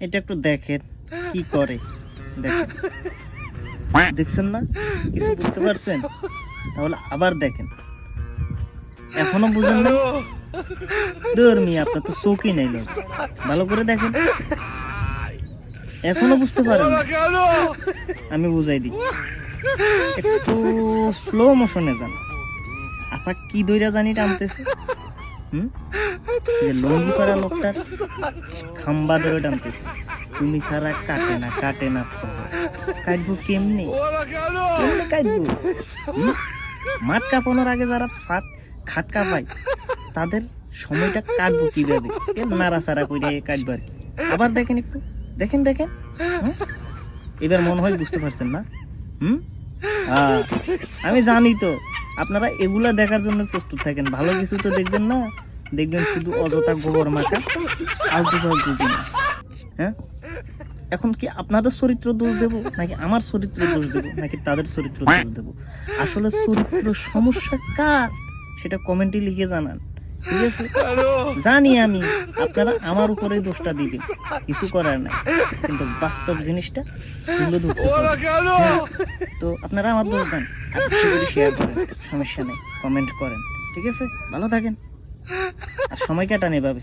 এটা একটু দেখেন কি করে, দেখেন, দেখছেন না? কিছু বুঝতে পারছেন? তাহলে আবার দেখেন, এখনো বুঝেন না? ধর্মী আপনার তো চোখই নেই লোক, ভালো করে দেখেন, এখনো বুঝতে পারেন না? আমি বুঝাই দিচ্ছি, একটু স্লো মোশনে যান। আপা কি দইরা জানি টানতেছে, যে লঙ্গি পরা লোকটার খাম্বা ধরে টানতেছে, তুমি ছাড়া কাটে না, কাটে না। কাটবো কেমনি, কেমনি কাটবো? মাঠ কাঁপানোর আগে যারা খাট কাঁপায় তাদের সময়টা কাটবো কিভাবে? নাড়াচাড়া করে কাটবো আর কি। আবার দেখেন, একটু দেখেন, দেখেন, এবার মনে হয় বুঝতে পারছেন না? আমি জানি তো আপনারা এগুলা দেখার জন্য প্রস্তুত থাকেন, ভালো কিছু তো দেখবেন না, দেখবেন শুধু অযথা গোবর মাখা আলতু ফালতু জিনিস। হ্যাঁ, এখন কি আপনাদের চরিত্র দোষ দেব, নাকি আমার চরিত্র দোষ দেব, নাকি তাদের চরিত্র দোষ দেব? আসলে চরিত্র সমস্যা কার সেটা কমেন্টে লিখে জানান, ঠিক আছে? জানি আমি আপনারা আমার উপরে দোষটা দিবেন, কিছু করার নাই, কিন্তু বাস্তব জিনিসটা তুলে ধরতে হবে। হ্যাঁ, তো আপনারা আমার দোষ দেন, আর বেশি করে শেয়ার করেন, সমস্যা নেই, কমেন্ট করেন, ঠিক আছে? ভালো থাকেন আর সময় কাটান এভাবে।